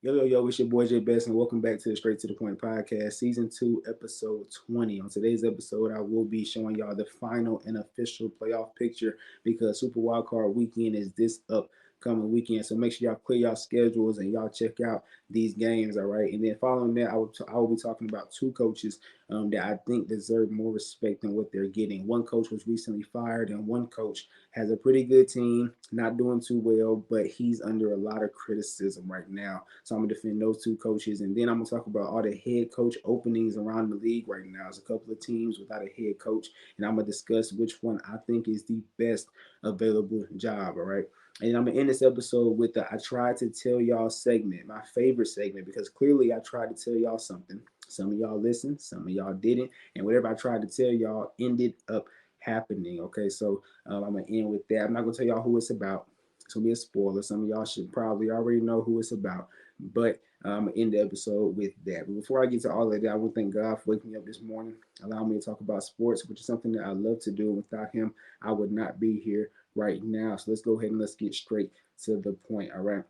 Yo, it's your boy Jay Best, and welcome back to the Straight to the Point podcast, season 2, episode 20. On today's episode, I will be showing y'all the final and official playoff picture because Super Wildcard Weekend is this upcoming weekend. So make sure y'all clear y'all schedules and y'all check out these games, all right? And then following that, I will be talking about two coaches that I think deserve more respect than what they're getting. One coach was recently fired, and one coach has a pretty good team, not doing too well, but he's under a lot of criticism right now. So I'm gonna defend those two coaches, and then I'm gonna talk about all the head coach openings around the league right now. There's a couple of teams without a head coach, and I'm gonna discuss which one I think is the best available job. All right. And I'm gonna end this episode with the I tried to tell y'all segment, my favorite segment, because clearly I tried to tell y'all something. Some of y'all listened, some of y'all didn't, and whatever I tried to tell y'all ended up happening. Okay, so I'm gonna end with that. I'm not gonna tell y'all who it's about. It's gonna be a spoiler. Some of y'all should probably already know who it's about, but I'm gonna end the episode with that. But before I get to all of that, I want to thank God for waking me up this morning, allowing me to talk about sports, which is something that I love to do. Without Him, I would not be here right now. So let's go ahead and let's get straight to the point. All right,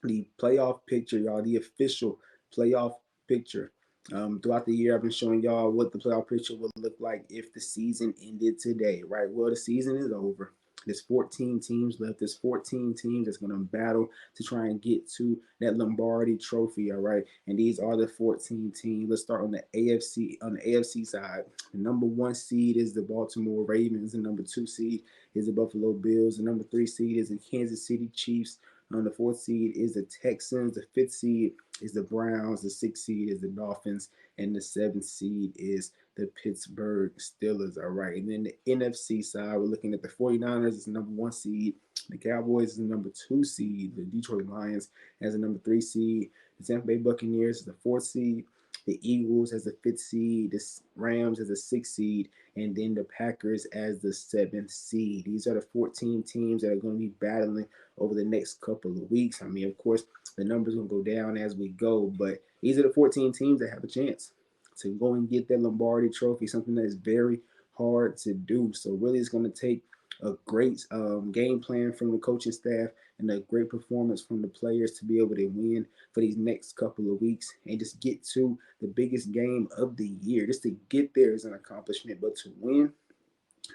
the playoff picture, y'all, the official playoff picture. Throughout the year, I've been showing y'all what the playoff picture would look like if the season ended today, right? Well, the season is over. There's 14 teams left. There's 14 teams that's going to battle to try and get to that Lombardi Trophy, all right? And these are the 14 teams. Let's start on the AFC. On the AFC side, the number one seed is the Baltimore Ravens. The number two seed is the Buffalo Bills. The number three seed is the Kansas City Chiefs. The fourth seed is the Texans. The fifth seed is the Browns. The sixth seed is the Dolphins. And the seventh seed is the Pittsburgh Steelers. All right. And then the NFC side, we're looking at the 49ers as the number one seed. The Cowboys is the number two seed. The Detroit Lions as the number three seed. The Tampa Bay Buccaneers is the fourth seed. The Eagles as the fifth seed. The Rams as the sixth seed. And then the Packers as the seventh seed. These are the 14 teams that are going to be battling over the next couple of weeks. I mean, of course, the numbers will go down as we go, but these are the 14 teams that have a chance to go and get that Lombardi Trophy, something that is very hard to do. So really, it's going to take a great game plan from the coaching staff and a great performance from the players to be able to win for these next couple of weeks and just get to the biggest game of the year. Just to get there is an accomplishment, but to win,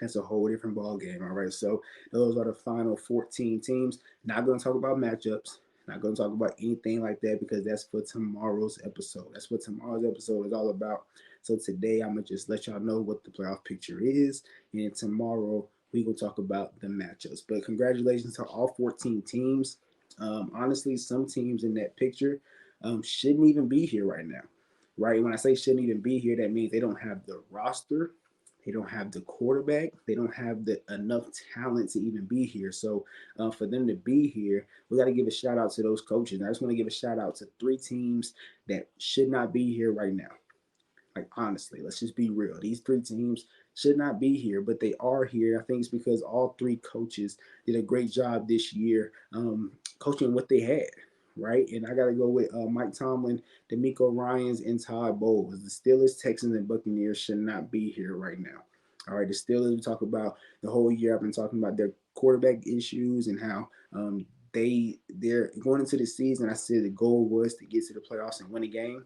that's a whole different ball game. All right, so those are the final 14 teams. Not going to talk about matchups. Not going to talk about anything like that because that's for tomorrow's episode. That's what tomorrow's episode is all about. So today I'm gonna just let y'all know what the playoff picture is, and tomorrow we gonna talk about the matchups. But congratulations to all 14 teams. Honestly, some teams in that picture shouldn't even be here right now. Right? When I say shouldn't even be here, that means they don't have the roster, they don't have the quarterback. They don't have the enough talent to even be here. So for them to be here, we got to give a shout out to those coaches. And I just want to give a shout out to three teams that should not be here right now. Like honestly, let's just be real. These three teams should not be here, but they are here. I think it's because all three coaches did a great job this year coaching what they had, right? And I got to go with Mike Tomlin, D'Amico Ryans, and Todd Bowles. The Steelers, Texans, and Buccaneers should not be here right now. All right, the Steelers, we talk about the whole year. I've been talking about their quarterback issues and how they're going into the season. I said the goal was to get to the playoffs and win a game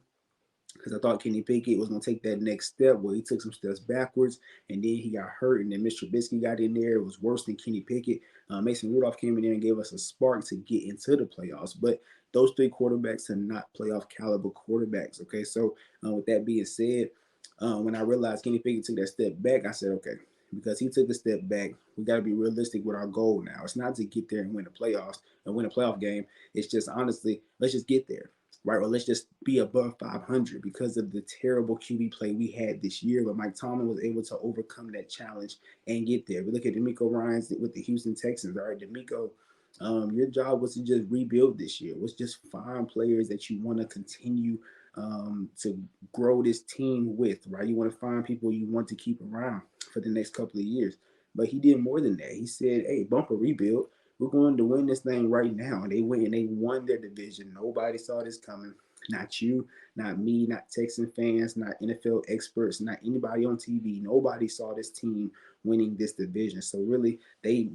because I thought Kenny Pickett was going to take that next step. Well, he took some steps backwards, and then he got hurt, and then Mr. Trubisky got in there. It was worse than Kenny Pickett. Mason Rudolph came in there and gave us a spark to get into the playoffs. But those three quarterbacks are not playoff caliber quarterbacks. Okay, so with that being said, when I realized Kenny Pickett took that step back, I said, okay, because he took a step back, we got to be realistic with our goal now. It's not to get there and win the playoffs and win a playoff game. It's just honestly, let's just get there, right? Or let's just be above 500 because of the terrible QB play we had this year. But Mike Tomlin was able to overcome that challenge and get there. We look at D'Amico Ryans with the Houston Texans. All right, D'Amico, your job was to just rebuild this year. Was just find players that you want to continue to grow this team with, right? You want to find people you want to keep around for the next couple of years. But he did more than that. He said, hey, bump a rebuild. We're going to win this thing right now. And they went and they won their division. Nobody saw this coming. Not you, not me, not Texan fans, not NFL experts, not anybody on TV. Nobody saw this team winning this division. So really, they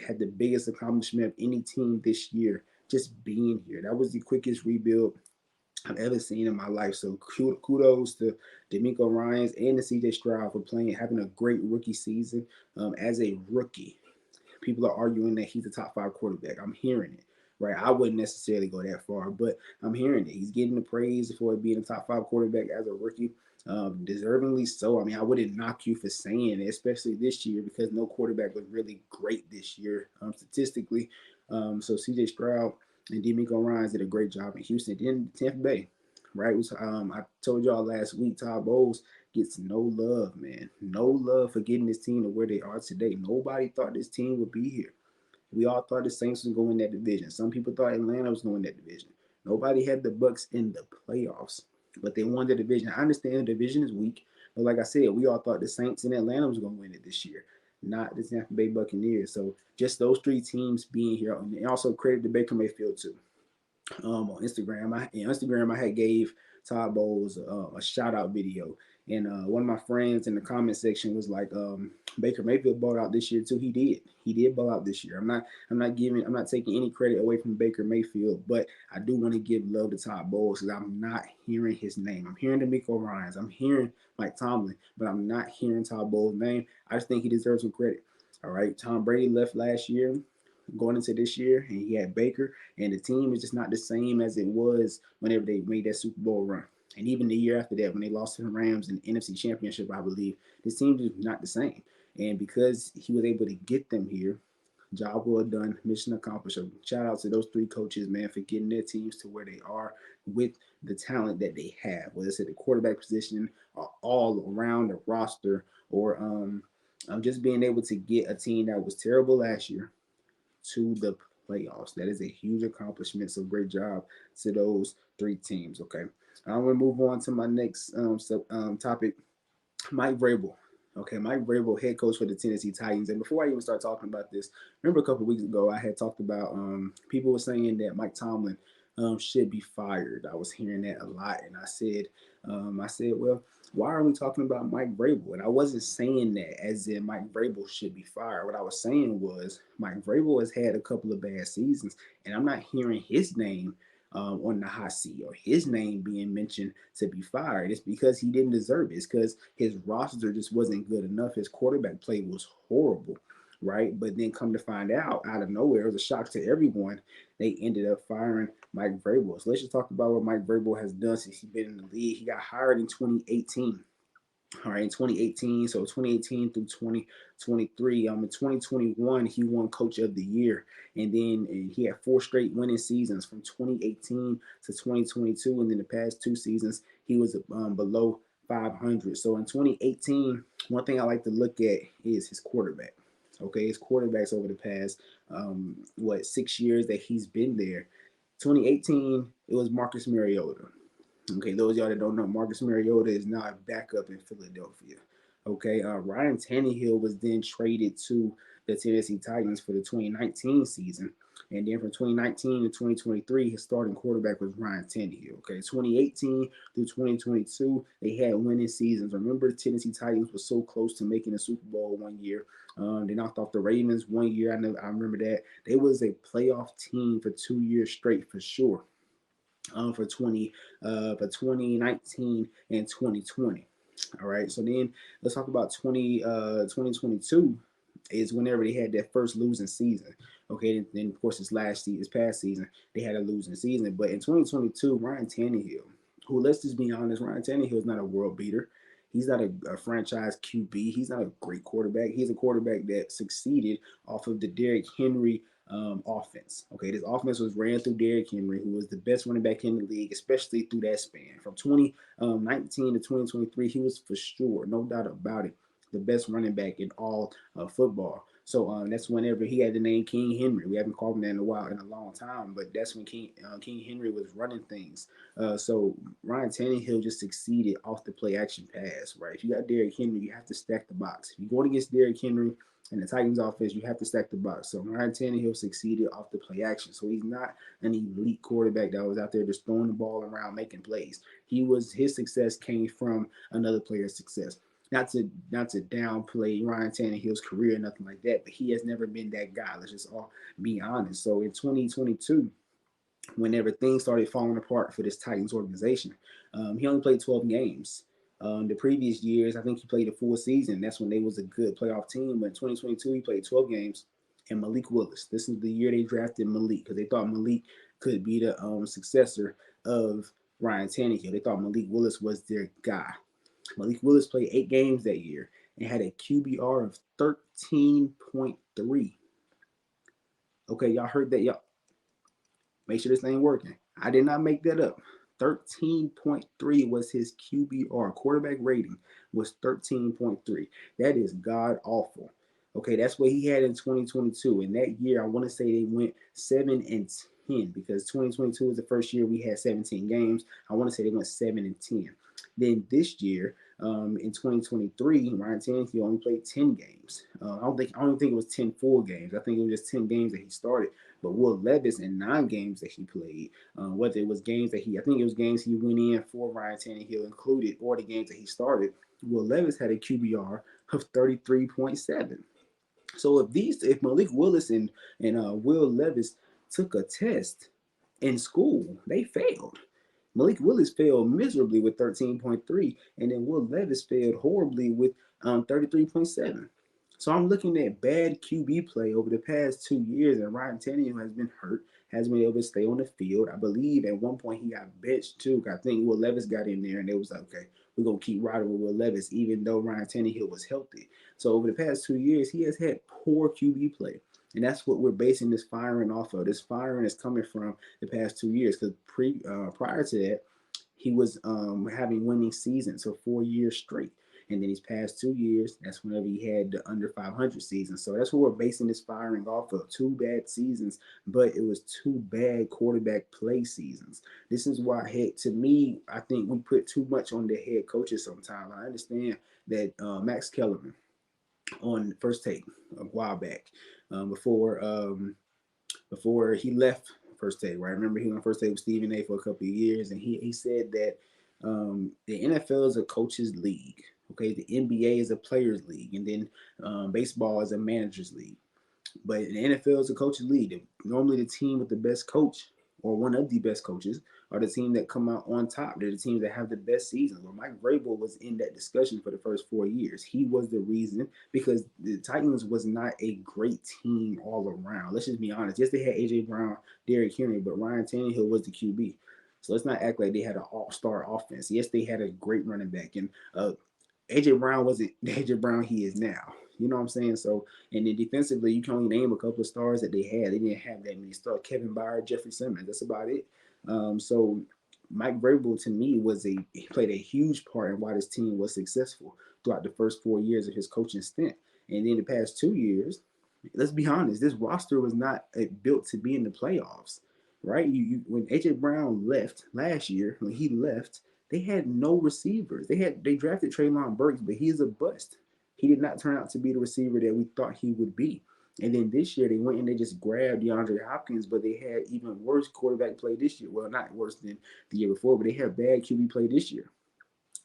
had the biggest accomplishment of any team this year just being here. That was the quickest rebuild I've ever seen in my life. So kudos to D'Amico Ryans and to CJ Stroud for having a great rookie season as a rookie. People are arguing that he's a top 5 quarterback. I'm hearing it, right? I wouldn't necessarily go that far, but I'm hearing it. He's getting the praise for being a top 5 quarterback as a rookie, deservingly so. I mean, I wouldn't knock you for saying it, especially this year, because no quarterback was really great this year statistically. So CJ Stroud and D'Amico Ryans did a great job in Houston. Then Tampa Bay, right? I told y'all last week, Todd Bowles gets no love, man. No love for getting this team to where they are today. Nobody thought this team would be here. We all thought the Saints was going that division. Some people thought Atlanta was going that division. Nobody had the Bucks in the playoffs, but they won the division. I understand the division is weak, but like I said, we all thought the Saints and Atlanta was going to win it this year, not the Tampa Bay Buccaneers. So just those three teams being here, and also credit to Baker Mayfield too. On Instagram. I had gave Todd Bowles a shout out video, and one of my friends in the comment section was like, "Baker Mayfield balled out this year too." He did. He did ball out this year. I'm not taking any credit away from Baker Mayfield, but I do want to give love to Todd Bowles because I'm not hearing his name. I'm hearing D'Amico Ryans. I'm hearing Mike Tomlin, but I'm not hearing Todd Bowles' name. I just think he deserves some credit. All right, Tom Brady left last year, going into this year, and he had Baker, and the team is just not the same as it was whenever they made that Super Bowl run. And even the year after that, when they lost to the Rams in the NFC Championship, I believe, this team is not the same. And because he was able to get them here, job well done, mission accomplished. So shout out to those three coaches, man, for getting their teams to where they are with the talent that they have, whether it's at the quarterback position or all around the roster, or just being able to get a team that was terrible last year to the playoffs. That is a huge accomplishment. So great job to those three teams. Okay, I'm gonna move on to my next topic. Mike Vrabel. Okay, Mike Vrabel, head coach for the Tennessee Titans. And before I even start talking about this, remember a couple weeks ago I had talked about people were saying that Mike Tomlin should be fired. I was hearing that a lot, and I said, well, why are we talking about Mike Vrabel? And I wasn't saying that as in Mike Vrabel should be fired. What I was saying was Mike Vrabel has had a couple of bad seasons, and I'm not hearing his name on the hot seat or his name being mentioned to be fired. It's because he didn't deserve it. It's because his roster just wasn't good enough. His quarterback play was horrible, right? But then come to find out of nowhere, it was a shock to everyone. They ended up firing Mike Vrabel. So let's just talk about what Mike Vrabel has done since he's been in the league. He got hired in 2018. All right, in 2018, so 2018 through 2023. In 2021, he won Coach of the Year, and he had 4 straight winning seasons from 2018 to 2022, and then the past 2 seasons he was below 500. So in 2018, one thing I like to look at is his quarterback. Okay, his quarterbacks over the past 6 years that he's been there. 2018, it was Marcus Mariota. Okay, those of y'all that don't know, Marcus Mariota is now a backup in Philadelphia. Okay, Ryan Tannehill was then traded to the Tennessee Titans for the 2019 season. And then from 2019 to 2023, his starting quarterback was Ryan Tannehill. Okay, 2018 through 2022, they had winning seasons. Remember, the Tennessee Titans were so close to making a Super Bowl one year. They knocked off the Ravens one year. I remember that. They was a playoff team for 2 years straight for sure. For 2019 and 2020. All right, so then let's talk about 2022 is whenever they had that first losing season. Okay, then of course this past season they had a losing season, but in 2022, Ryan Tannehill, who, let's just be honest, Ryan Tannehill is not a world beater. He's not a franchise QB. He's not a great quarterback. He's a quarterback that succeeded off of the Derrick Henry offense. Okay, this offense was ran through Derrick Henry, who was the best running back in the league, especially through that span. From 2019 to 2023, he was for sure, no doubt about it, the best running back in all football. So that's whenever he had the name King Henry. We haven't called him that in a long time, but that's when King Henry was running things. So Ryan Tannehill just succeeded off the play action pass, right? If you got Derrick Henry, you have to stack the box. If you're going against Derrick Henry and the Titans offense, you have to stack the box. So Ryan Tannehill succeeded off the play action. So he's not an elite quarterback that was out there just throwing the ball around making plays. His success came from another player's success. Not to downplay Ryan Tannehill's career or nothing like that, but he has never been that guy. Let's just all be honest. So in 2022, whenever things started falling apart for this Titans organization. He only played 12 games. The previous years, I think he played a full season. That's when they was a good playoff team. But in 2022, he played 12 games. And Malik Willis. This is the year they drafted Malik because they thought Malik could be the successor of Ryan Tannehill. They thought Malik Willis was their guy. Malik Willis played 8 games that year and had a QBR of 13.3. Okay, y'all heard that? Y'all make sure this ain't working. I did not make that up. 13.3 was his QBR. Quarterback rating was 13.3. That is god awful. Okay, that's what he had in 2022. And that year, I want to say they went 7-10 because 2022 was the first year we had 17 games. I want to say they went 7-10. Then this year, in 2023, Ryan Tannehill only played 10 games. I don't think it was 10 full games. I think it was just 10 games that he started. But Will Levis in 9 games that he played, whether it was games that I think it was games he went in for Ryan Tannehill included, or the games that he started, Will Levis had a QBR of 33.7. So if Malik Willis and Will Levis took a test in school, they failed. Malik Willis failed miserably with 13.3, and then Will Levis failed horribly with 33.7. So I'm looking at bad QB play over the past 2 years, and Ryan Tannehill has been hurt, hasn't been able to stay on the field. I believe at one point he got benched too. I think Will Levis got in there, and it was like, okay, we're gonna keep riding with Will Levis, even though Ryan Tannehill was healthy. So over the past 2 years, he has had poor QB play. And that's what we're basing this firing off of. This firing is coming from the past 2 years because prior to that, he was having winning seasons for 4 years straight. And then these past 2 years, that's whenever he had the under 500 season. So that's what we're basing this firing off of. 2 bad seasons, but it was 2 bad quarterback play seasons. This is why, to me, I think we put too much on the head coaches sometimes. I understand that Max Kellerman on First Take a while back, before he left First Take, right? I remember he was on First Take with Stephen A for a couple of years, and he said that the NFL is a coaches league. Okay, the NBA is a players league, and then baseball is a managers league. But the NFL is a coaches league. Normally, the team with the best coach or one of the best coaches are the team that come out on top. They're the teams that have the best seasons. Well, Mike Vrabel was in that discussion for the first 4 years. He was the reason because the Titans was not a great team all around. Let's just be honest. Yes, they had A.J. Brown, Derrick Henry, but Ryan Tannehill was the QB. So let's not act like they had an all-star offense. Yes, they had a great running back, and AJ Brown wasn't the AJ Brown he is now. You know what I'm saying? So, and then defensively, you can only name a couple of stars that they had. They didn't have that many stars. Kevin Byard, Jeffrey Simmons. That's about it. So, Mike Vrabel to me he played a huge part in why this team was successful throughout the first 4 years of his coaching stint. And then the past 2 years, let's be honest, this roster was not built to be in the playoffs, right? When AJ Brown left last year, when he left, they had no receivers. They drafted Treylon Burks, but he is a bust. He did not turn out to be the receiver that we thought he would be. And then this year they went and they just grabbed DeAndre Hopkins, but they had even worse quarterback play this year. Well, not worse than the year before, but they had bad QB play this year.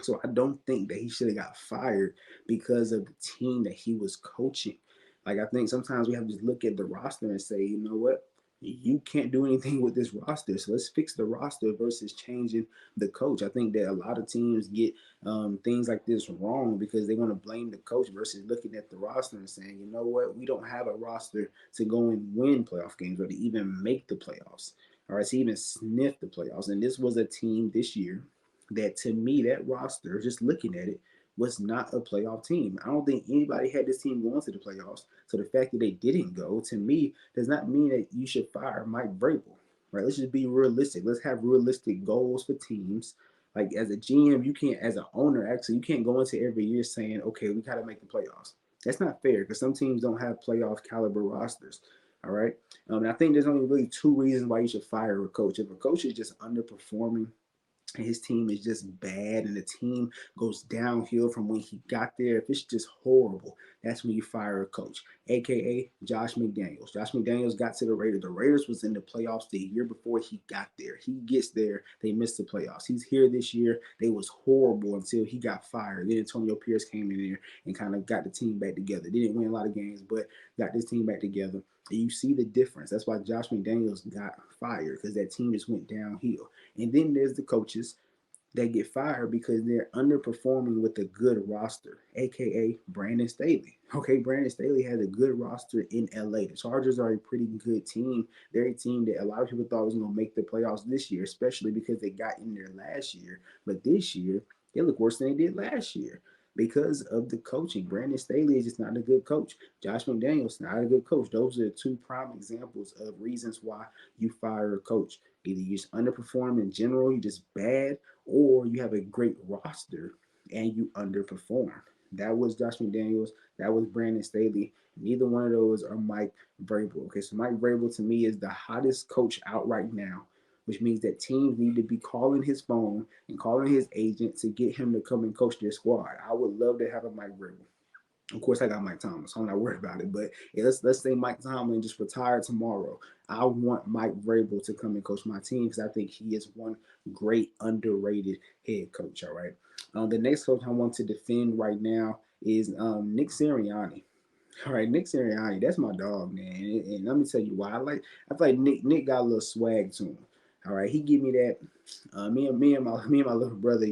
So I don't think that he should have got fired because of the team that he was coaching. Like I think sometimes we have to just look at the roster and say, you know what? You can't do anything with this roster. So let's fix the roster versus changing the coach. I think that a lot of teams get things like this wrong because they want to blame the coach versus looking at the roster and saying, you know what? We don't have a roster to go and win playoff games or to even make the playoffs. All right, to even sniff the playoffs. And this was a team this year that to me, that roster, just looking at it, was not a playoff team. I don't think anybody had this team going to the playoffs. So the fact that they didn't go, to me, does not mean that you should fire Mike Vrabel. Right? Let's just be realistic. Let's have realistic goals for teams. Like as a GM, you can't, as an owner, actually, you can't go into every year saying, okay, we got to make the playoffs. That's not fair because some teams don't have playoff caliber rosters. All right. And I think there's only really 2 reasons why you should fire a coach. If a coach is just underperforming and his team is just bad and the team goes downhill from when he got there, if it's just horrible, that's when you fire a coach, aka Josh McDaniels. Josh McDaniels got to the Raiders. The Raiders was in the playoffs the year before he got there. He gets there, they missed the playoffs. He's here this year. They was horrible until he got fired. Then Antonio Pierce came in there and kind of got the team back together. They didn't win a lot of games, but got this team back together. And you see the difference. That's why Josh McDaniels got fired, because that team just went downhill. And then there's the coaches that get fired because they're underperforming with a good roster, aka Brandon Staley. Okay, Brandon Staley has a good roster in LA. The Chargers are a pretty good team. They're a team that a lot of people thought was going to make the playoffs this year, especially because they got in there last year. But this year, they look worse than they did last year because of the coaching. Brandon Staley is just not a good coach. Josh McDaniels not a good coach. Those are two prime examples of reasons why you fire a coach. Either you just underperform in general, you just bad, or you have a great roster and you underperform. That was Josh McDaniels. That was Brandon Staley. Neither one of those are Mike Vrabel. Okay, so Mike Vrabel to me is the hottest coach out right now, which means that teams need to be calling his phone and calling his agent to get him to come and coach their squad. I would love to have a Mike Vrabel. Of course, I got Mike Tomlin, so I'm not worried about it. But yeah, let's say Mike Tomlin just retired tomorrow. I want Mike Vrabel to come and coach my team because I think he is one great underrated head coach. All right. The next coach I want to defend right now is Nick Sirianni. All right, Nick Sirianni, that's my dog, man. And let me tell you why. I feel like Nick got a little swag to him. All right, he give me that. Me and my little brother,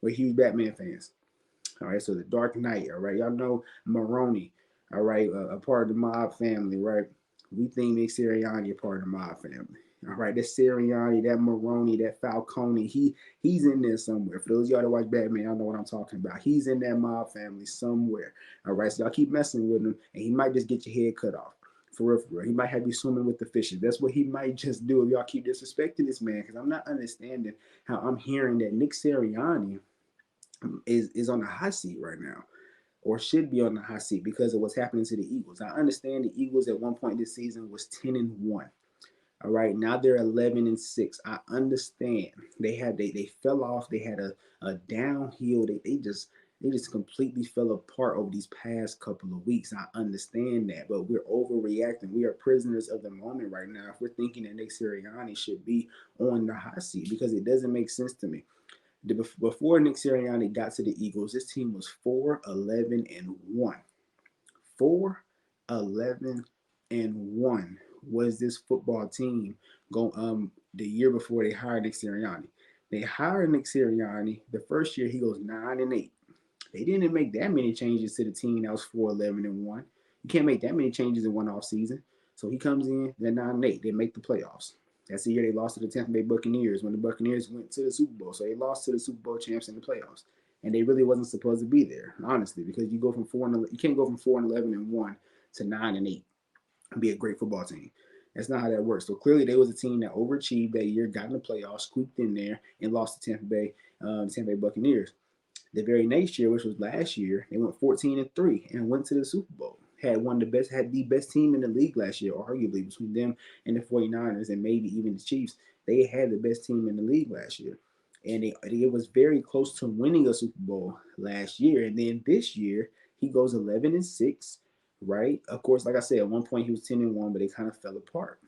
we're huge Batman fans. All right, so the Dark Knight. All right, y'all know Maroni. All right, a part of the mob family, right? We think Nick Sirianni a part of the mob family. All right, that Sirianni, that Maroni, that Falcone, he's in there somewhere. For those of y'all that watch Batman, y'all know what I'm talking about. He's in that mob family somewhere. All right, so y'all keep messing with him, and he might just get your head cut off. For real, for real. He might have you swimming with the fishes. That's what he might just do if y'all keep disrespecting this man. Because I'm not understanding how I'm hearing that Nick Sirianni is on the hot seat right now, or should be on the hot seat because of what's happening to the Eagles. I understand the Eagles at one point this season was 10-1. All right, now they're 11-6. I understand they fell off. They had a downhill. They just completely fell apart over these past couple of weeks. I understand that, but we're overreacting. We are prisoners of the moment right now. If we're thinking that Nick Sirianni should be on the hot seat, because it doesn't make sense to me. Before Nick Sirianni got to the Eagles, this team was 4-11-1. 4-11-1 was this football team go the year before they hired Nick Sirianni. They hired Nick Sirianni. The first year he goes 9-8. They didn't make that many changes to the team that was 4-11-1. You can't make that many changes in one off season. So he comes in, they're 9-8. They make the playoffs. That's the year they lost to the Tampa Bay Buccaneers when the Buccaneers went to the Super Bowl. So they lost to the Super Bowl champs in the playoffs, and they really wasn't supposed to be there, honestly, because you can't go from 4-11-1 to 9-8 and be a great football team. That's not how that works. So clearly, they was a team that overachieved that year, got in the playoffs, squeaked in there, and lost to Tampa Bay Buccaneers. The very next year, which was last year, they went 14-3 and went to the Super Bowl. Had the best team in the league last year, arguably between them and the 49ers and maybe even the Chiefs. They had the best team in the league last year. And it was very close to winning a Super Bowl last year. And then this year, he goes 11-6, right? Of course, like I said, at one point he was 10-1, but they kind of fell apart.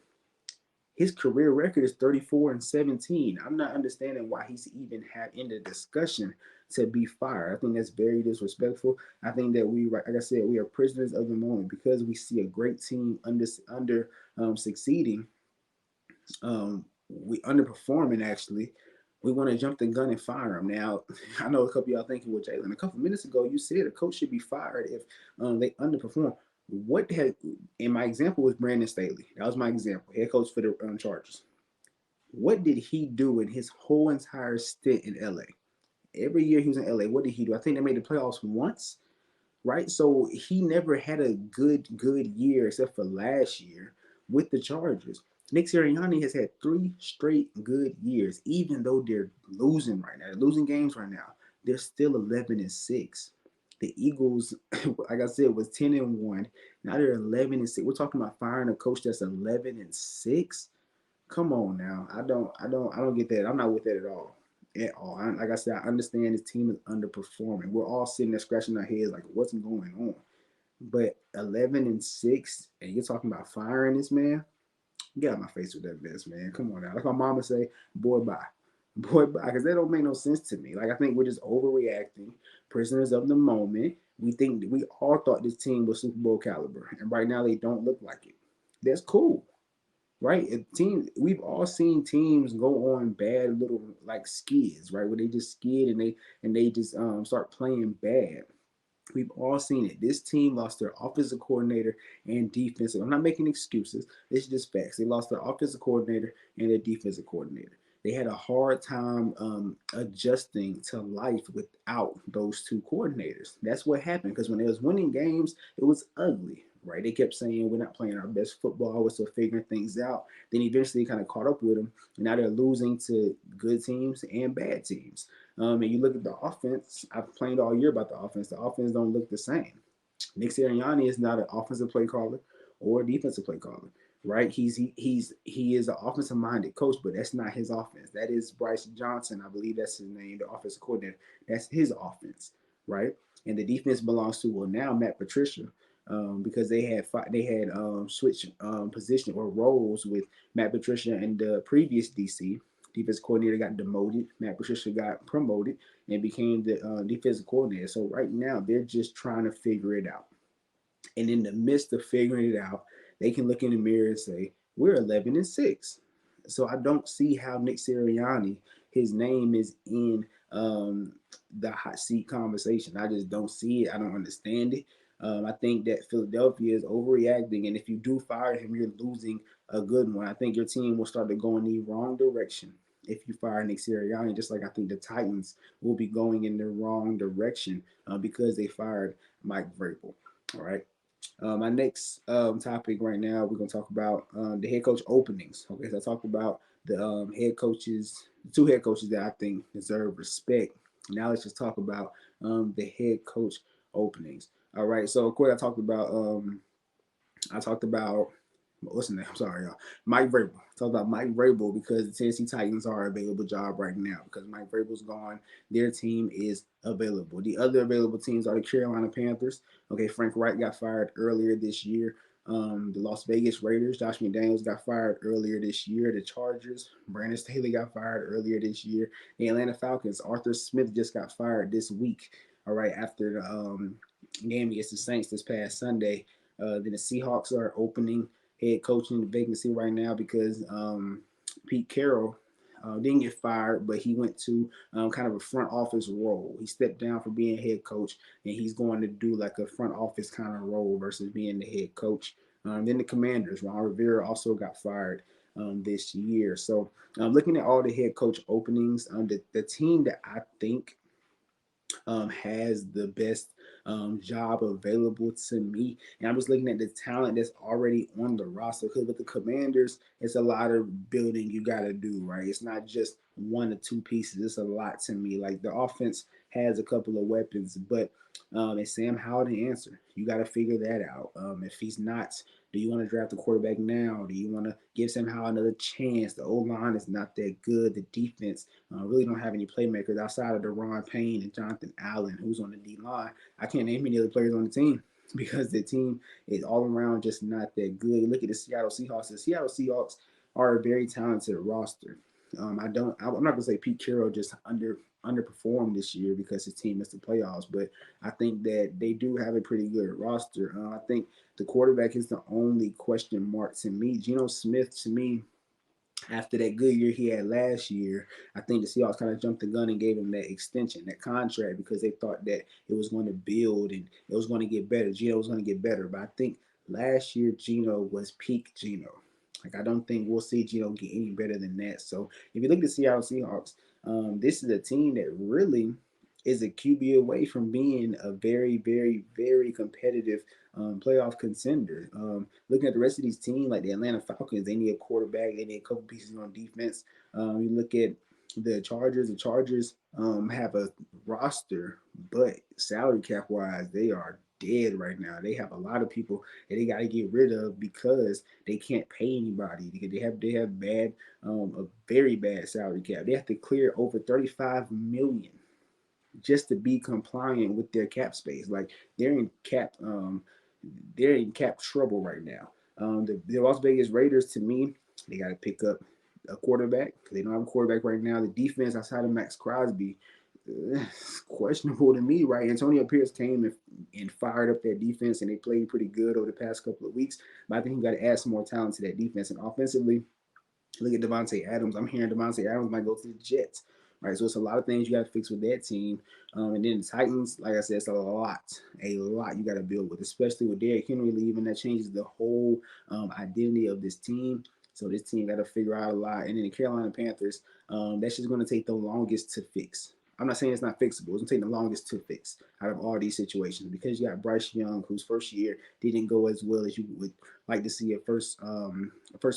His career record is 34-17. I'm not understanding why he's even had in the discussion to be fired. I think that's very disrespectful. I think that like I said, we are prisoners of the moment because we see a great team under succeeding. We underperforming actually. We want to jump the gun and fire him. Now, I know a couple of y'all thinking, well, Jalen, a couple minutes ago you said a coach should be fired if they underperform. What had in my example was Brandon Staley. That was my example, head coach for the Chargers. What did he do in his whole entire stint in LA? Every year he was in LA, what did he do? I think they made the playoffs once, right? So he never had a good year except for last year with the Chargers. Nick Sirianni has had 3 straight good years, even though they're losing right now. They're losing games right now. They're still 11-6. The Eagles, like I said, was 10-1. Now they're 11-6. We're talking about firing a coach that's 11-6. Come on now. I don't get that. I'm not with that at all. At all. Like I said, I understand this team is underperforming. We're all sitting there scratching our heads like, what's going on? But 11-6, and you're talking about firing this man? Get out of my face with that mess, man. Come on now. Like my mama say, boy, bye. Boy, bye. Because that don't make no sense to me. Like, I think we're just overreacting, prisoners of the moment. We all thought this team was Super Bowl caliber, and right now they don't look like it. That's cool, right? We've all seen teams go on bad little like skids, right, where they just skid and they just start playing bad. We've all seen it. This team lost their offensive coordinator and defensive. I'm not making excuses. It's just facts. They lost their offensive coordinator and their defensive coordinator. They had a hard time adjusting to life without those two coordinators. That's what happened because when they was winning games, it was ugly, right? They kept saying we're not playing our best football. We're still figuring things out. Then eventually kind of caught up with them. And now they're losing to good teams and bad teams. And you look at the offense. I've complained all year about the offense. The offense don't look the same. Nick Sirianni is not an offensive play caller or a defensive play caller, right? He is an offensive minded coach, but that's not his offense. That is Bryce Johnson, I believe that's his name, the offensive coordinator. That's his offense, right? And the defense belongs to now Matt Patricia. Because they had switched position or roles with Matt Patricia and the previous DC defense coordinator got demoted. Matt Patricia got promoted and became the defensive coordinator. So right now they're just trying to figure it out. And in the midst of figuring it out, they can look in the mirror and say, "We're 11-6." So I don't see how Nick Sirianni, his name is in the hot seat conversation. I just don't see it. I don't understand it. I think that Philadelphia is overreacting, and if you do fire him, you're losing a good one. I think your team will start to go in the wrong direction if you fire Nick Sirianni, just like I think the Titans will be going in the wrong direction because they fired Mike Vrabel. All right. My next topic right now, we're going to talk about the head coach openings. Okay, so I talked about the head coaches, the two head coaches that I think deserve respect. Now let's just talk about the head coach openings. All right, so of course I talked about what's his name? I'm sorry, y'all. Mike Vrabel. Talk about Mike Vrabel because the Tennessee Titans are an available job right now because Mike Vrabel's gone. Their team is available. The other available teams are the Carolina Panthers. Okay, Frank Wright got fired earlier this year. The Las Vegas Raiders, Josh McDaniels got fired earlier this year. The Chargers, Brandon Staley got fired earlier this year. The Atlanta Falcons, Arthur Smith just got fired this week. All right, after the game against the Saints this past Sunday. Then the Seahawks are opening head coaching vacancy right now because Pete Carroll didn't get fired, but he went to kind of a front office role. He stepped down from being head coach, and he's going to do like a front office kind of role versus being the head coach. Then the Commanders, Ron Rivera also got fired this year. So looking at all the head coach openings, the team that I think has the best job available to me. And I'm just looking at the talent that's already on the roster. Because with the Commanders, it's a lot of building you got to do, right? It's not just one or two pieces. It's a lot to me. Like the offense has a couple of weapons, but is Sam Howell the answer? You got to figure that out. If he's not, do you want to draft a quarterback now? Do you want to give Sam Howell another chance? The O line is not that good. The defense really don't have any playmakers outside of Deron Payne and Jonathan Allen, who's on the D line. I can't name any other players on the team because the team is all around just not that good. Look at the Seattle Seahawks. The Seattle Seahawks are a very talented roster. I'm not gonna say Pete Carroll just underperformed this year because his team missed the playoffs, but I think that they do have a pretty good roster. I think the quarterback is the only question mark to me. Geno Smith, to me, after that good year he had last year, I think the Seahawks kind of jumped the gun and gave him that extension, that contract, because they thought that it was going to build and it was going to get better. Geno was going to get better. But I think last year Geno was peak Geno. Like I don't think we'll see Geno get any better than that. So if you look at the Seattle Seahawks, this is a team that really is a QB away from being a very, very, very competitive playoff contender. Looking at the rest of these teams, like the Atlanta Falcons, they need a quarterback. They need a couple pieces on defense. You look at the Chargers. The Chargers have a roster, but salary cap wise, they are dead right now. They have a lot of people that they got to get rid of because they can't pay anybody. They have bad a very bad salary cap. They have to clear over 35 million just to be compliant with their cap space. Like they're in cap trouble right now. The Las Vegas Raiders, to me, they got to pick up a quarterback because they don't have a quarterback right now. The defense outside of Max Crosby, questionable to me, right? Antonio Pierce came and fired up that defense, and they played pretty good over the past couple of weeks. But I think you got to add some more talent to that defense. And offensively, look at Devontae Adams. I'm hearing Devontae Adams might go to the Jets, right? So it's a lot of things you got to fix with that team. And then the Titans, like I said, it's a lot you got to build with, especially with Derrick Henry leaving. That changes the whole identity of this team. So this team got to figure out a lot. And then the Carolina Panthers, that's just going to take the longest to fix. I'm not saying it's not fixable. It's going to take the longest to fix out of all these situations because you got Bryce Young, whose first year didn't go as well as you would like to see a first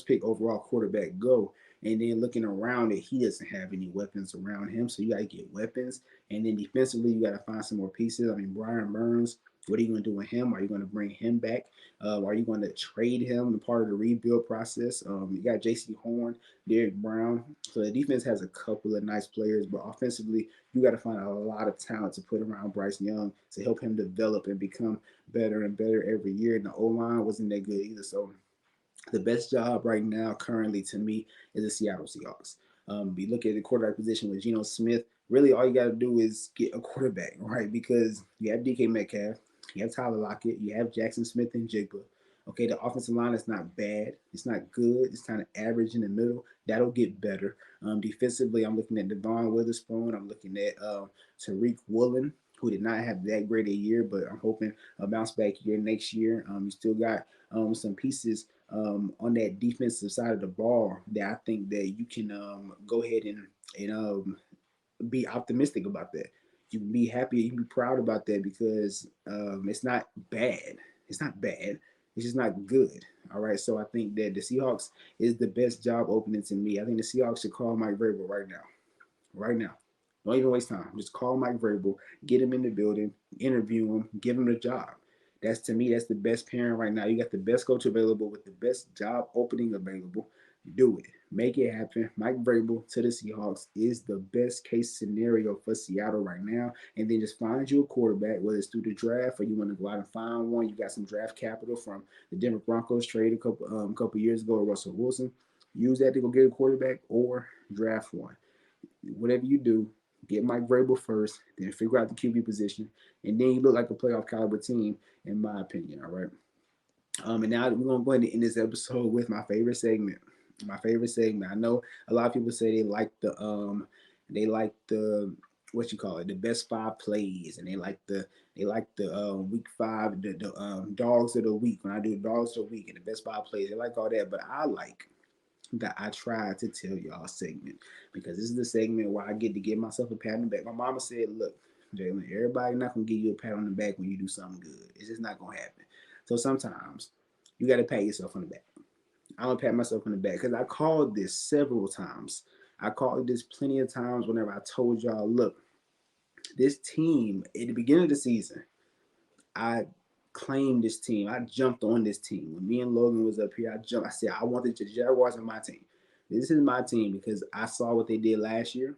pick overall quarterback go. And then looking around it, he doesn't have any weapons around him. So you got to get weapons. And then defensively, you got to find some more pieces. I mean, Brian Burns, what are you going to do with him? Are you going to bring him back? Are you going to trade him, part of the rebuild process? You got J.C. Horn, Derek Brown. So the defense has a couple of nice players, but offensively, you got to find a lot of talent to put around Bryce Young to help him develop and become better and better every year. And the O-line wasn't that good either. So the best job right now, currently, to me, is the Seattle Seahawks. You look at the quarterback position with Geno Smith. Really, all you got to do is get a quarterback, right? Because you have DK Metcalf, you have Tyler Lockett, you have Jackson Smith and Jigba. Okay, the offensive line is not bad. It's not good. It's kind of average in the middle. That'll get better. Defensively, I'm looking at Devon Witherspoon. I'm looking at Tariq Woolen, who did not have that great a year, but I'm hoping a bounce back year next year. You still got some pieces on that defensive side of the ball that I think that you can go ahead and be optimistic about that. You can be happy, you can be proud about that because it's not bad. It's not bad. It's just not good. All right. So I think that the Seahawks is the best job opening to me. I think the Seahawks should call Mike Vrabel right now. Right now. Don't even waste time. Just call Mike Vrabel, get him in the building, interview him, give him the job. That's to me, that's the best pairing right now. You got the best coach available with the best job opening available. Do it. Make it happen. Mike Vrabel to the Seahawks is the best case scenario for Seattle right now. And then just find you a quarterback, whether it's through the draft or you want to go out and find one. You got some draft capital from the Denver Broncos trade a couple years ago, Russell Wilson. Use that to go get a quarterback or draft one. Whatever you do, get Mike Vrabel first, then figure out the QB position, and then you look like a playoff caliber team, in my opinion. All right. And now we're gonna go ahead and end this episode with my favorite segment. My favorite segment. I know a lot of people say they like the what you call it, the best five plays, and they like the week five, the dogs of the week. When I do dogs of the week and the best five plays, they like all that. But I like that I tried to tell y'all segment because this is the segment where I get to give myself a pat on the back. My mama said, "Look, Jalen, everybody not gonna give you a pat on the back when you do something good. It's just not gonna happen. So sometimes you got to pat yourself on the back. I'm gonna pat myself on the back because I called this several times. I called this plenty of times whenever I told y'all, look, this team at the beginning of the season, I claimed this team. I jumped on this team. When me and Logan was up here, I jumped. I said, I wanted the Jaguars on my team. This is my team because I saw what they did last year.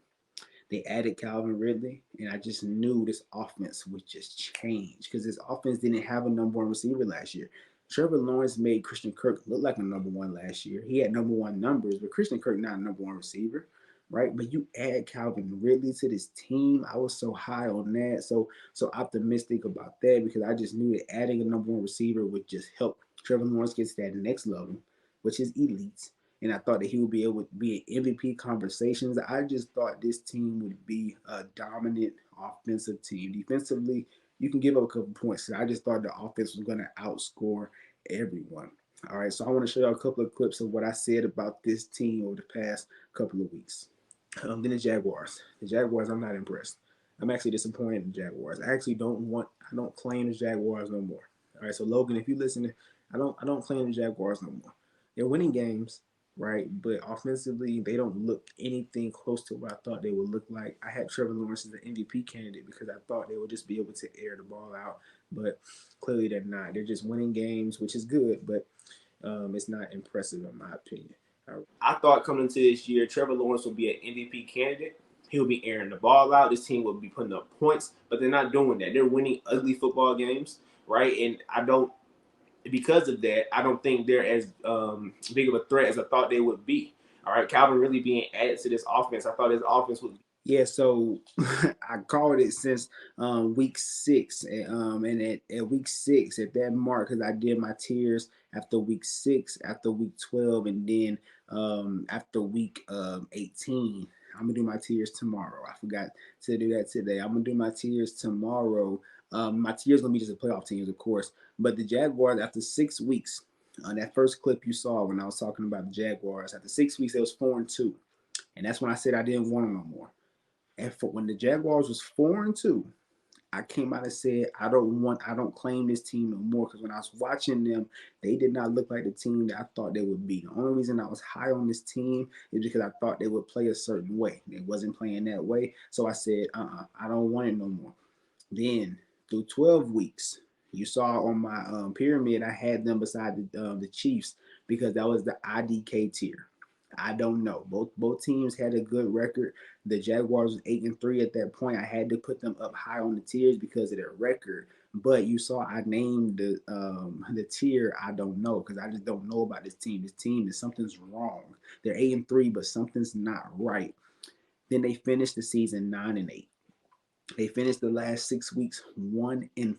They added Calvin Ridley, and I just knew this offense would just change because this offense didn't have a number one receiver last year. Trevor Lawrence made Christian Kirk look like a number one last year. He had number one numbers, but Christian Kirk not a number one receiver, right? But you add Calvin Ridley to this team. I was so high on that, so optimistic about that because I just knew that adding a number one receiver would just help Trevor Lawrence get to that next level, which is elite. And I thought that he would be able to be in MVP conversations. I just thought this team would be a dominant offensive team. Defensively, you can give up a couple points. I just thought the offense was going to outscore everyone. All right, so I want to show you a couple of clips of what I said about this team over the past couple of weeks. Then the Jaguars. The Jaguars, I'm not impressed. I'm actually disappointed in the Jaguars. I actually I don't claim the Jaguars no more. All right, so Logan, if you listen, I don't claim the Jaguars no more. They're winning games, right? But offensively, they don't look anything close to what I thought they would look like. I had Trevor Lawrence as an MVP candidate because I thought they would just be able to air the ball out, but clearly they're not. They're just winning games, which is good, but it's not impressive in my opinion. I thought coming into this year, Trevor Lawrence would be an MVP candidate. He'll be airing the ball out. This team will be putting up points, but they're not doing that. They're winning ugly football games, right? And because of that, I don't think they're as big of a threat as I thought they would be. All right, Calvin really being added to this offense. I thought his offense would Yeah, so I called it since week 6, and at week 6 at that mark, because I did my tiers after week 6, after week 12, and then after week 18. I'm gonna do my tiers tomorrow. I forgot to do that today. I'm gonna do my tiers tomorrow. My tiers gonna be just the playoff teams, of course, but the Jaguars after 6 weeks. That first clip you saw when I was talking about the Jaguars, after 6 weeks, it was 4-2, and that's when I said I didn't want them no more. And for when the Jaguars was 4-2, I came out and said I don't claim this team no more, because when I was watching them, they did not look like the team that I thought they would be. The only reason I was high on this team is because I thought they would play a certain way. They wasn't playing that way, so I said, I don't want it no more. Then through 12 weeks, you saw on my pyramid, I had them beside the Chiefs, because that was the IDK tier. I don't know. Both teams had a good record. The Jaguars was 8-3 at that point. I had to put them up high on the tiers because of their record. But you saw I named the tier I don't know, because I just don't know about this team. This team is something's wrong. They're 8-3, but something's not right. Then they finished the season 9-8. They finished the last 6 weeks 1-5.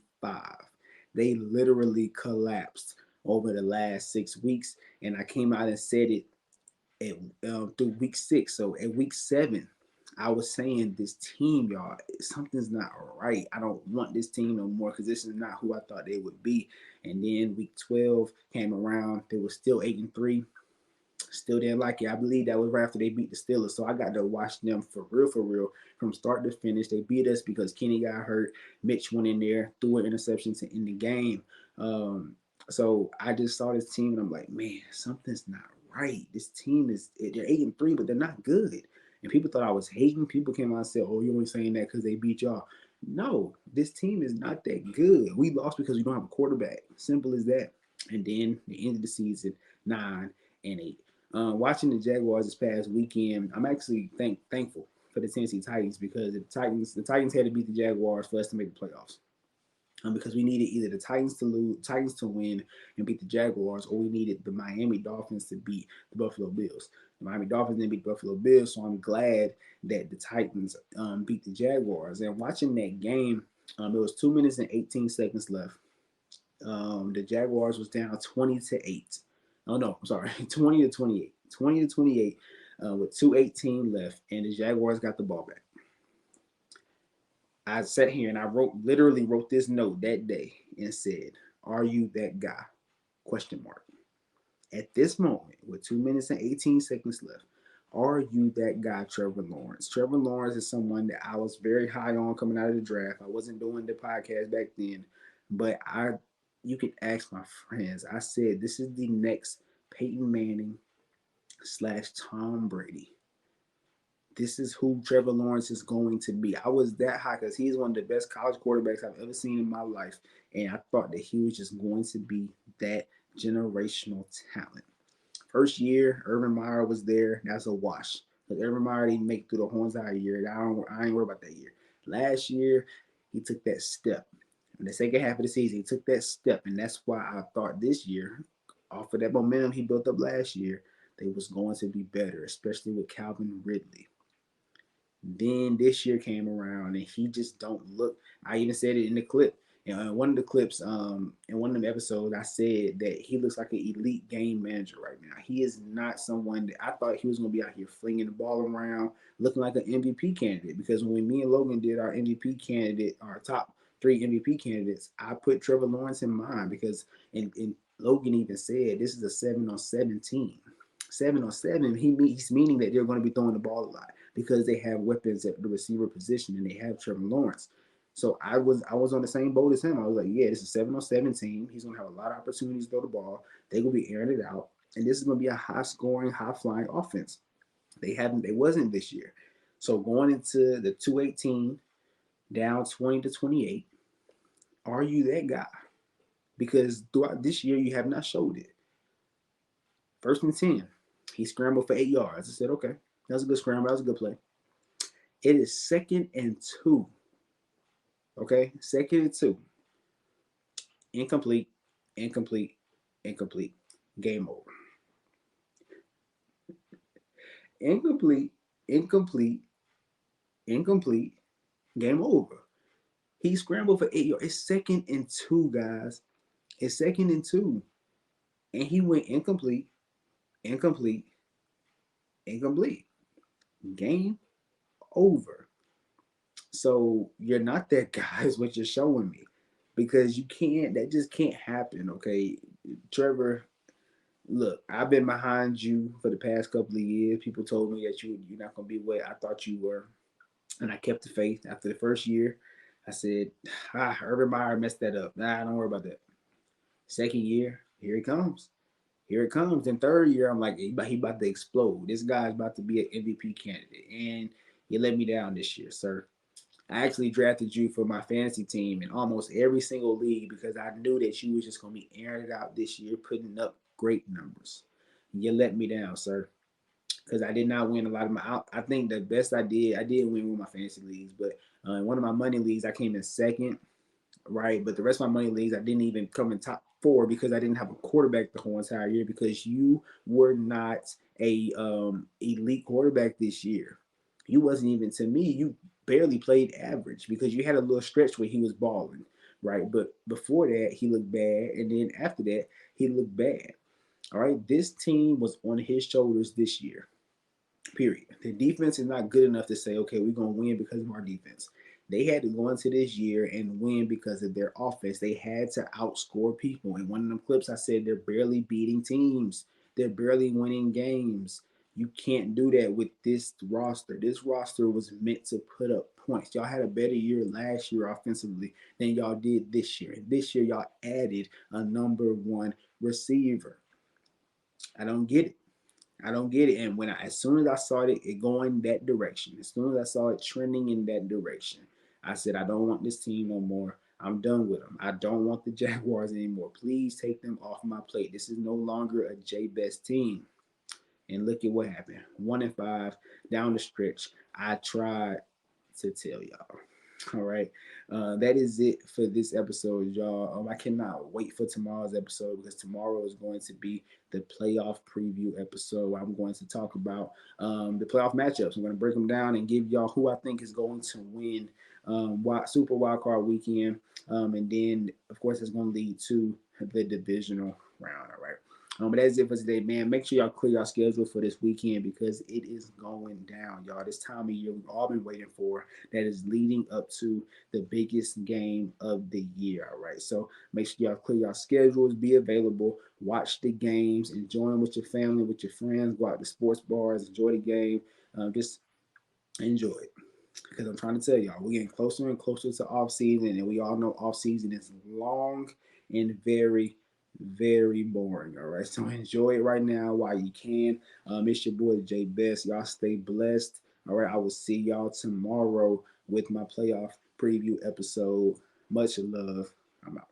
They literally collapsed over the last 6 weeks, and I came out and said it through week 6. So at week 7, I was saying this team, y'all, something's not right. I don't want this team no more, because this is not who I thought they would be. And then week 12 came around. They were still 8-3. Still didn't like it. I believe that was right after they beat the Steelers. So I got to watch them for real, from start to finish. They beat us because Kenny got hurt. Mitch went in there, threw an interception to end the game. So I just saw this team and I'm like, man, something's not right. This team they're 8-3, but they're not good. And people thought I was hating. People came out and said, oh, you only saying that because they beat y'all. No, this team is not that good. We lost because we don't have a quarterback. Simple as that. And then the end of the season, 9-8. Watching the Jaguars this past weekend, I'm actually thankful for the Tennessee Titans, because the Titans had to beat the Jaguars for us to make the playoffs. Because we needed either the Titans to win and beat the Jaguars, or we needed the Miami Dolphins to beat the Buffalo Bills. The Miami Dolphins didn't beat the Buffalo Bills, so I'm glad that the Titans beat the Jaguars. And watching that game, it was 2 minutes and 18 seconds left. The Jaguars was down 20-8. Oh no, I'm sorry, 20-28. 20-28 with 2:18 left, and the Jaguars got the ball back. I sat here and I literally wrote this note that day and said, "Are you that guy?" Question mark. At this moment, with 2 minutes and 18 seconds left, are you that guy, Trevor Lawrence? Trevor Lawrence is someone that I was very high on coming out of the draft. I wasn't doing the podcast back then, but you can ask my friends. I said this is the next Peyton Manning slash Tom Brady. This is who Trevor Lawrence is going to be. I was that high because he's one of the best college quarterbacks I've ever seen in my life. And I thought that he was just going to be that generational talent. First year, Urban Meyer was there. That's a wash. Because Urban Meyer didn't make it through the horns out of year. I ain't worried about that year. Last year, he took that step. In the second half of the season, he took that step. And that's why I thought this year, off of that momentum he built up last year, they was going to be better, especially with Calvin Ridley. Then this year came around and he just don't look. I even said it in the clip. And one of the clips, in one of them episodes, I said that he looks like an elite game manager right now. He is not someone that I thought he was going to be out here flinging the ball around, looking like an MVP candidate. Because when me and Logan did our MVP candidate, our top 3 MVP candidates, I put Trevor Lawrence in mind because, and Logan even said this is a 7-on-7 team. 7-on-7, he's meaning that they're going to be throwing the ball a lot because they have weapons at the receiver position and they have Trevor Lawrence. So I was on the same boat as him. I was like, yeah, this is a 7-on-7 team. He's gonna have a lot of opportunities to throw the ball. They're gonna be airing it out, and this is gonna be a high scoring, high flying offense. They wasn't this year. So going into the 2:18, down 20-28, are you that guy? Because throughout this year you have not showed it. First and 10, he scrambled for 8 yards. I said, okay, that was a good scramble. That was a good play. It is 2nd and 2. Okay, 2nd and 2. Incomplete, incomplete, incomplete. Game over. Incomplete, incomplete, incomplete, game over. He scrambled for 8 yards. It's 2nd and 2, guys. It's 2nd and 2. And he went incomplete, incomplete, incomplete. Game over. So you're not that guy, is what you're showing me. Because you can't, that just can't happen, okay? Trevor, look, I've been behind you for the past couple of years. People told me that you're not gonna be what I thought you were. And I kept the faith. After the first year, I said, Urban Meyer messed that up. Nah, don't worry about that. Second year, here he comes. Here it comes. In third year, I'm like, he about to explode. This guy's about to be an MVP candidate. And you let me down this year, sir. I actually drafted you for my fantasy team in almost every single league because I knew that you was just going to be airing it out this year, putting up great numbers. You let me down, sir, because I did not win a lot of my. I think the best I did win with my fantasy leagues, but in one of my money leagues, I came in second, right? But the rest of my money leagues, I didn't even come in top four because I didn't have a quarterback the whole entire year because you were not a elite quarterback this year. You wasn't even, to me, you barely played average because you had a little stretch where he was balling, right? But before that, he looked bad, and then after that, he looked bad. All right, this team was on his shoulders this year. Period. The defense is not good enough to say, okay, we're gonna win because of our defense. They had to go into this year and win because of their offense. They had to outscore people. In one of them clips, I said they're barely beating teams. They're barely winning games. You can't do that with this roster. This roster was meant to put up points. Y'all had a better year last year offensively than y'all did this year. And this year, y'all added a number one receiver. I don't get it. I don't get it. And as soon as I saw it going that direction, as soon as I saw it trending in that direction, I said, I don't want this team no more. I'm done with them. I don't want the Jaguars anymore. Please take them off my plate. This is no longer a J Best team. And look at what happened. 1-5 down the stretch. I tried to tell y'all. All right. That is it for this episode, y'all. I cannot wait for tomorrow's episode because tomorrow is going to be the playoff preview episode. I'm going to talk about the playoff matchups. I'm going to break them down and give y'all who I think is going to win Super Wild Card Weekend. And then, of course, it's going to lead to the divisional round. All right. But that's it for today, man. Make sure y'all clear your schedule for this weekend because it is going down, y'all. This time of year we've all been waiting for, that is leading up to the biggest game of the year. All right. So make sure y'all clear your schedules, be available, watch the games, enjoy them with your family, with your friends, go out to sports bars, enjoy the game. Just enjoy it. Because I'm trying to tell y'all, we're getting closer and closer to off season, and we all know off season is long and very, very boring. All right, so enjoy it right now while you can. It's your boy Jay Best. Y'all stay blessed. All right, I will see y'all tomorrow with my playoff preview episode. Much love. I'm out.